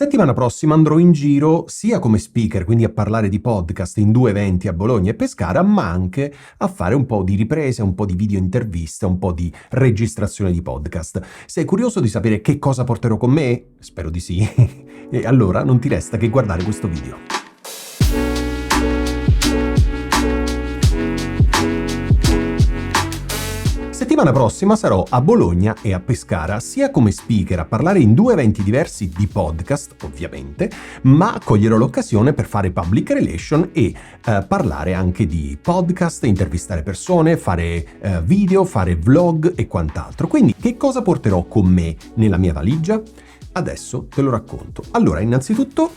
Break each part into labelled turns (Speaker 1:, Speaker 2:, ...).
Speaker 1: Settimana prossima andrò in giro sia come speaker, quindi a parlare di podcast in 2 eventi a Bologna e Pescara, ma anche a fare un po' di riprese, un po' di video interviste, un po' di registrazione di podcast. Sei curioso di sapere che cosa porterò con me? Spero di sì. E allora non ti resta che guardare questo video. Settimana prossima sarò a Bologna e a Pescara, sia come speaker a parlare in 2 eventi diversi di podcast, ovviamente, ma coglierò l'occasione per fare public relation e parlare anche di podcast, intervistare persone, fare video, fare vlog e quant'altro. Quindi che cosa porterò con me nella mia valigia? Adesso te lo racconto. Allora, innanzitutto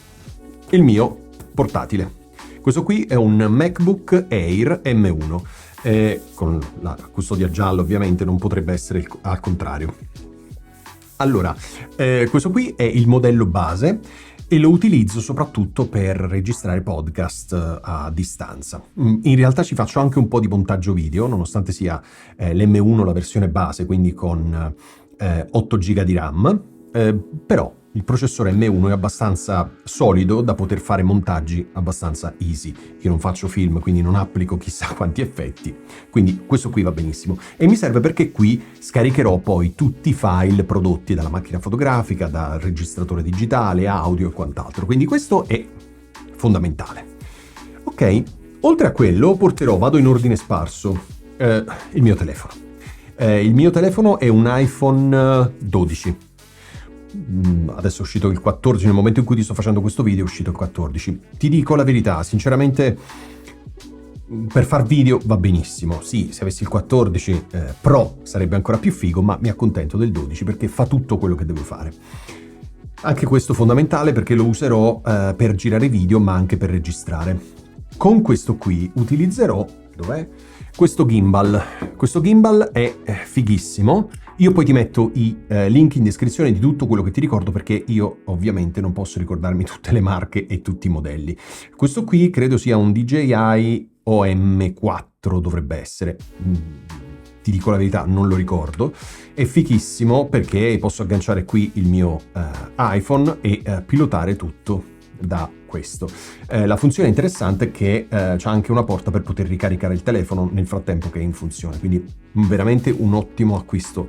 Speaker 1: il mio portatile. Questo qui è un MacBook Air M1. Con la custodia gialla ovviamente non potrebbe essere al contrario. Allora, questo qui è il modello base e lo utilizzo soprattutto per registrare podcast a distanza. In realtà ci faccio anche un po' di montaggio video, nonostante sia l'M1 la versione base, quindi con 8 GB di RAM, però il processore M1 è abbastanza solido da poter fare montaggi abbastanza easy. Io non faccio film, quindi non applico chissà quanti effetti, quindi questo qui va benissimo. E mi serve perché qui scaricherò poi tutti i file prodotti dalla macchina fotografica, dal registratore digitale, audio e quant'altro. Quindi questo è fondamentale. Ok, oltre a quello vado in ordine sparso, il mio telefono. Il mio telefono è un iPhone 12. Adesso è uscito il 14, nel momento in cui ti sto facendo questo video è uscito il 14. Ti dico la verità, sinceramente per far video va benissimo. Sì, se avessi il 14 Pro sarebbe ancora più figo, ma mi accontento del 12 perché fa tutto quello che devo fare. Anche questo fondamentale perché lo userò per girare video ma anche per registrare. Con questo qui utilizzerò, dov'è? Questo gimbal. Questo gimbal è fighissimo. Io poi ti metto i link in descrizione di tutto quello che ti ricordo perché io ovviamente non posso ricordarmi tutte le marche e tutti i modelli. Questo qui credo sia un DJI OM4, dovrebbe essere. Ti dico la verità, non lo ricordo. È fighissimo perché posso agganciare qui il mio iPhone e pilotare tutto da questo. La funzione interessante è che c'è anche una porta per poter ricaricare il telefono nel frattempo che è in funzione, quindi veramente un ottimo acquisto.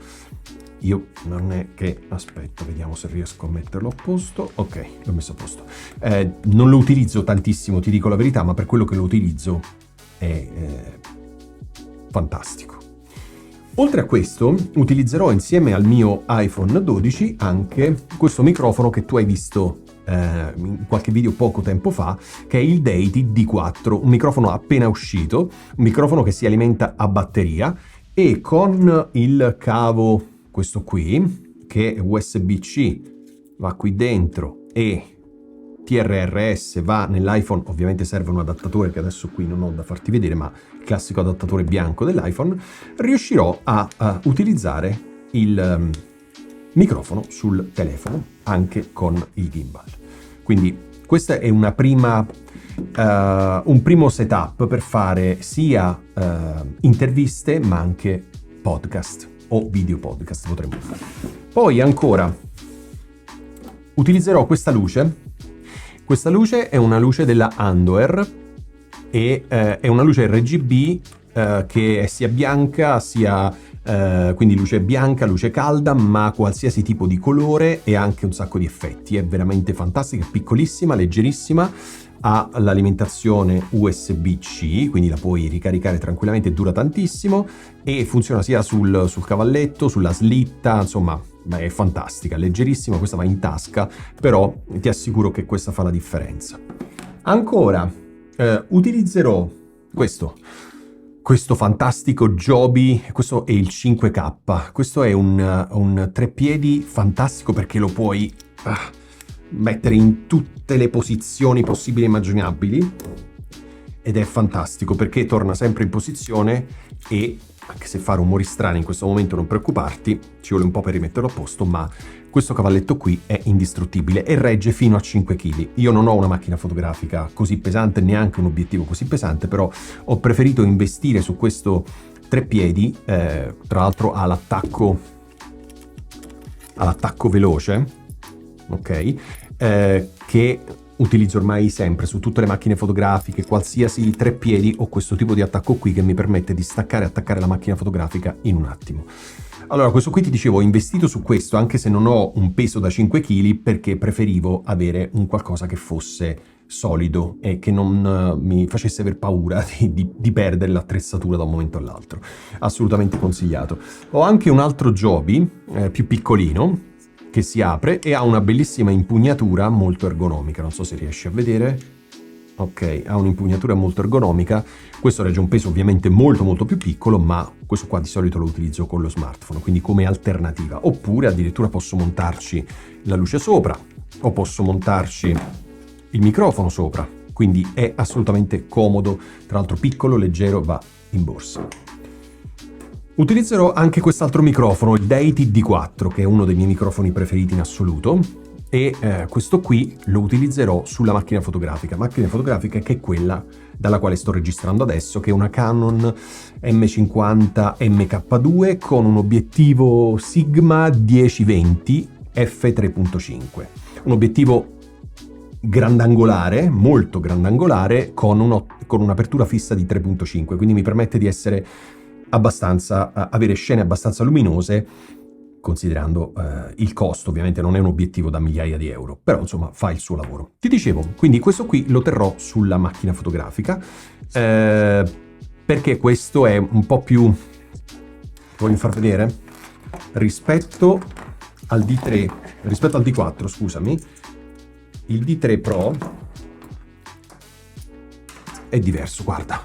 Speaker 1: Io non è che... aspetta, vediamo se riesco a metterlo a posto. Ok, l'ho messo a posto. Non lo utilizzo tantissimo, ti dico la verità, ma per quello che lo utilizzo è fantastico. Oltre a questo, utilizzerò insieme al mio iPhone 12 anche questo microfono che tu hai visto in qualche video poco tempo fa, che è il Deity D4, un microfono appena uscito, un microfono che si alimenta a batteria e con il cavo, questo qui, che è USB-C, va qui dentro e TRRS va nell'iPhone, ovviamente serve un adattatore che adesso qui non ho da farti vedere, ma il classico adattatore bianco dell'iPhone, riuscirò a utilizzare il microfono sul telefono anche con il gimbal. Quindi questa è un primo setup per fare sia interviste ma anche podcast o video podcast potremmo fare. Poi ancora utilizzerò questa luce. Questa luce è una luce della Andor e è una luce RGB che è sia bianca sia quindi luce bianca, luce calda, ma qualsiasi tipo di colore e anche un sacco di effetti. È veramente fantastica, è piccolissima, leggerissima, ha l'alimentazione USB-C, quindi la puoi ricaricare tranquillamente, dura tantissimo e funziona sia sul cavalletto, sulla slitta, insomma, è fantastica, leggerissima, questa va in tasca, però ti assicuro che questa fa la differenza. Ancora utilizzerò questo fantastico Joby, questo è il 5K, questo è un treppiedi fantastico perché lo puoi mettere in tutte le posizioni possibili e immaginabili ed è fantastico perché torna sempre in posizione e anche se fa rumori strani in questo momento non preoccuparti, ci vuole un po' per rimetterlo a posto, ma questo cavalletto qui è indistruttibile e regge fino a 5 kg. Io non ho una macchina fotografica così pesante, neanche un obiettivo così pesante, però ho preferito investire su questo treppiedi, tra l'altro ha l'attacco veloce, ok? che utilizzo ormai sempre su tutte le macchine fotografiche, qualsiasi treppiedi, ho questo tipo di attacco qui che mi permette di staccare e attaccare la macchina fotografica in un attimo. Allora, questo qui ti dicevo, ho investito su questo anche se non ho un peso da 5 kg perché preferivo avere un qualcosa che fosse solido e che non mi facesse aver paura di perdere l'attrezzatura da un momento all'altro. Assolutamente consigliato. Ho anche un altro Joby più piccolino che si apre e ha una bellissima impugnatura molto ergonomica, non so se riesci a vedere. Ok, ha un'impugnatura molto ergonomica. Questo regge un peso ovviamente molto più piccolo, ma questo qua di solito lo utilizzo con lo smartphone, quindi come alternativa. Oppure addirittura posso montarci la luce sopra o posso montarci il microfono sopra, quindi è assolutamente comodo, tra l'altro piccolo, leggero, va in borsa. Utilizzerò anche quest'altro microfono, il Deity D4, che è uno dei miei microfoni preferiti in assoluto, e questo qui lo utilizzerò sulla macchina fotografica che è quella dalla quale sto registrando adesso, che è una Canon M50 MK2 con un obiettivo Sigma 1020 f3.5, un obiettivo grandangolare, molto grandangolare, con un'apertura fissa di 3.5, quindi mi permette di essere avere scene abbastanza luminose, considerando il costo. Ovviamente non è un obiettivo da migliaia di euro, però insomma fa il suo lavoro. Ti dicevo, quindi questo qui lo terrò sulla macchina fotografica, perché questo è un po' più, voglio far vedere, rispetto al D4, scusami, il D3 Pro è diverso, guarda.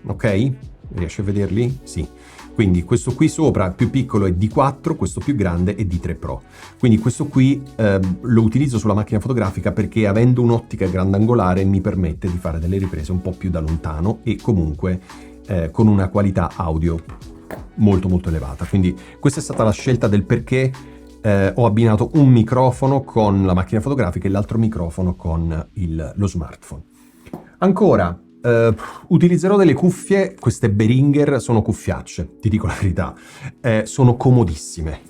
Speaker 1: Ok? Riesci a vederli? Sì. Quindi questo qui sopra più piccolo è D4, questo più grande è D3 Pro. Quindi questo qui lo utilizzo sulla macchina fotografica perché, avendo un'ottica grandangolare, mi permette di fare delle riprese un po' più da lontano e comunque con una qualità audio molto elevata. Quindi questa è stata la scelta del perché ho abbinato un microfono con la macchina fotografica e l'altro microfono con lo smartphone. Ancora, utilizzerò delle cuffie. Queste Behringer sono cuffiacce, ti dico la verità, sono comodissime.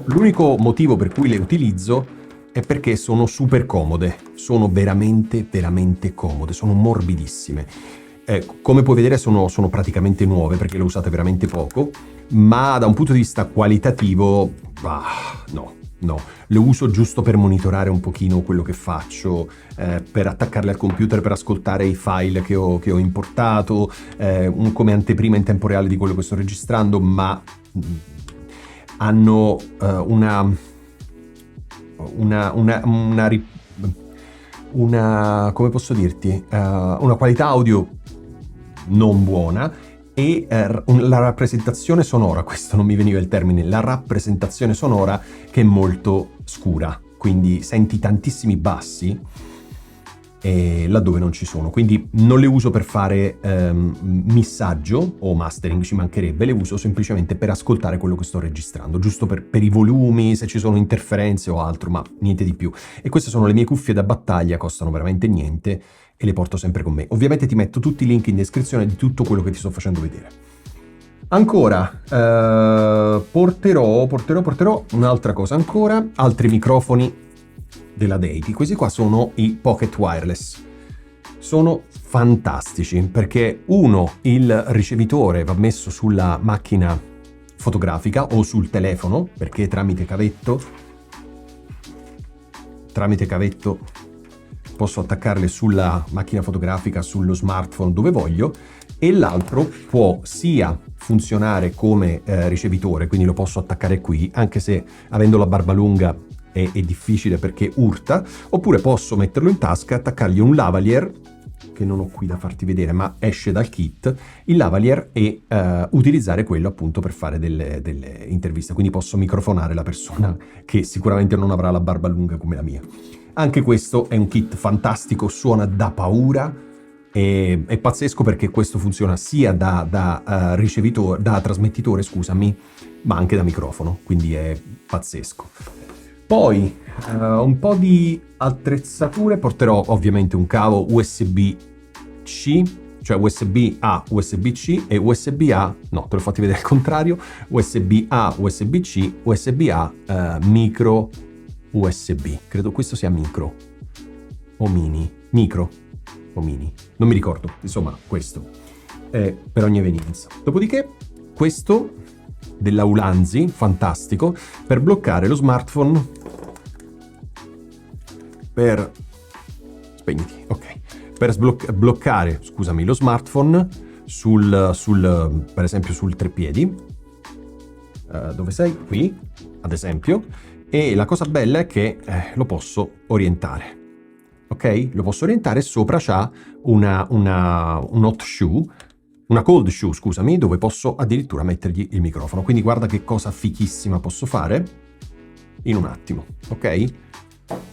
Speaker 1: L'unico motivo per cui le utilizzo è perché sono super comode, sono veramente comode, sono morbidissime. Come puoi vedere sono praticamente nuove perché le ho usate veramente poco, ma da un punto di vista qualitativo, no, le uso giusto per monitorare un pochino quello che faccio, per attaccarle al computer, per ascoltare i file che ho importato, come anteprima in tempo reale di quello che sto registrando, ma hanno come posso dirti, una qualità audio non buona e la rappresentazione sonora, questo non mi veniva il termine, la rappresentazione sonora che è molto scura, quindi senti tantissimi bassi laddove non ci sono, quindi non le uso per fare missaggio o mastering, ci mancherebbe, le uso semplicemente per ascoltare quello che sto registrando, giusto per i volumi, se ci sono interferenze o altro, ma niente di più. E queste sono le mie cuffie da battaglia, costano veramente niente e le porto sempre con me. Ovviamente ti metto tutti i link in descrizione di tutto quello che ti sto facendo vedere. Ancora, porterò un'altra cosa ancora, altri microfoni della Deity. Questi qua sono i Pocket Wireless. Sono fantastici perché il ricevitore va messo sulla macchina fotografica o sul telefono, perché tramite cavetto posso attaccarle sulla macchina fotografica, sullo smartphone, dove voglio, e l'altro può sia funzionare come ricevitore, quindi lo posso attaccare qui, anche se avendo la barba lunga è difficile perché urta, oppure posso metterlo in tasca, attaccargli un lavalier, che non ho qui da farti vedere, ma esce dal kit, il lavalier, e utilizzare quello appunto per fare delle interviste, quindi posso microfonare la persona che sicuramente non avrà la barba lunga come la mia. Anche questo è un kit fantastico, suona da paura, è pazzesco perché questo funziona sia da ricevitore, da trasmettitore, scusami, ma anche da microfono, quindi è pazzesco. Poi un po' di attrezzature, porterò ovviamente un cavo USB-C, cioè USB-A, USB-C e USB-A, no, te l'ho fatti vedere al contrario, USB-A, USB-C, USB-A, micro USB. Credo questo sia micro o mini. Micro o mini. Non mi ricordo. Insomma, questo è per ogni evenienza. Dopodiché, questo della Ulanzi, fantastico, per bloccare lo smartphone. Spegniti, ok. Per bloccare, scusami, lo smartphone per esempio sul treppiedi. Dove sei? Qui, ad esempio. E la cosa bella è che lo posso orientare. Ok? Lo posso orientare. Sopra c'ha un hot shoe, una cold shoe, scusami, dove posso addirittura mettergli il microfono. Quindi guarda che cosa fichissima posso fare in un attimo, ok?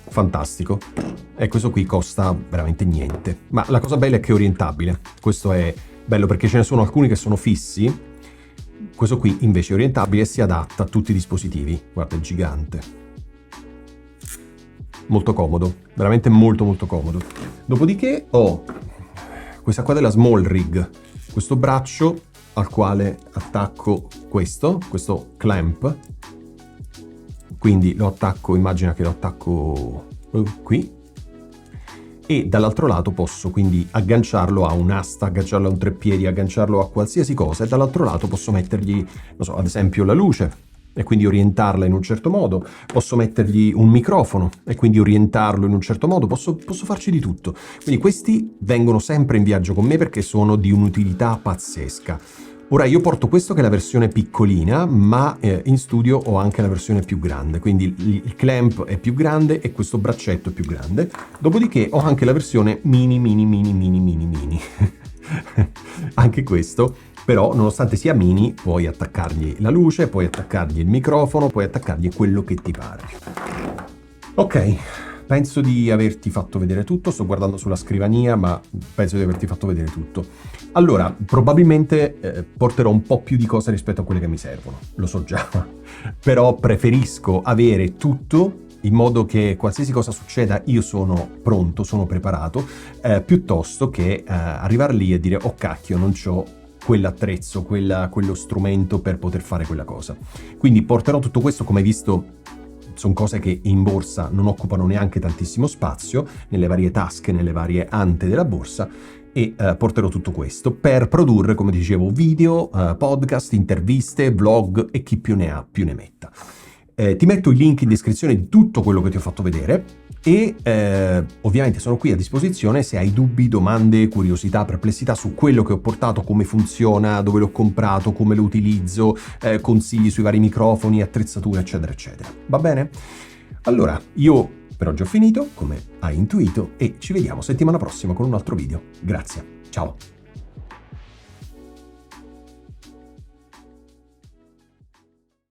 Speaker 1: Fantastico. E questo qui costa veramente niente. Ma la cosa bella è che è orientabile. Questo è bello perché ce ne sono alcuni che sono fissi. Questo qui invece è orientabile e si adatta a tutti i dispositivi. Guarda, è gigante. Molto comodo, veramente molto molto comodo. Dopodiché ho questa qua della Small Rig, questo braccio al quale attacco questo clamp. Quindi lo attacco, immagina che lo attacco qui. E dall'altro lato posso quindi agganciarlo a un'asta, agganciarlo a un treppiedi, agganciarlo a qualsiasi cosa, e dall'altro lato posso mettergli, non so, ad esempio la luce e quindi orientarla in un certo modo, posso mettergli un microfono e quindi orientarlo in un certo modo, posso farci di tutto. Quindi questi vengono sempre in viaggio con me perché sono di un'utilità pazzesca. Ora io porto questo che è la versione piccolina, ma in studio ho anche la versione più grande, quindi il clamp è più grande e questo braccetto è più grande. Dopodiché ho anche la versione mini. Anche questo, però nonostante sia mini, puoi attaccargli la luce, puoi attaccargli il microfono, puoi attaccargli quello che ti pare. Ok. Penso di averti fatto vedere tutto, sto guardando sulla scrivania, ma penso di averti fatto vedere tutto. Allora, probabilmente porterò un po' più di cose rispetto a quelle che mi servono, lo so già, però preferisco avere tutto in modo che qualsiasi cosa succeda io sono pronto, sono preparato, piuttosto che arrivare lì e dire oh cacchio, non c'ho quell'attrezzo, quello strumento per poter fare quella cosa. Quindi porterò tutto questo, come hai visto. Sono cose che in borsa non occupano neanche tantissimo spazio, nelle varie tasche, nelle varie ante della borsa, e porterò tutto questo per produrre, come dicevo, video, podcast, interviste, vlog e chi più ne ha più ne metta. Ti metto i link in descrizione di tutto quello che ti ho fatto vedere e ovviamente sono qui a disposizione se hai dubbi, domande, curiosità, perplessità su quello che ho portato, come funziona, dove l'ho comprato, come lo utilizzo, consigli sui vari microfoni, attrezzature, eccetera, eccetera. Va bene? Allora, io per oggi ho finito, come hai intuito, e ci vediamo settimana prossima con un altro video. Grazie, ciao!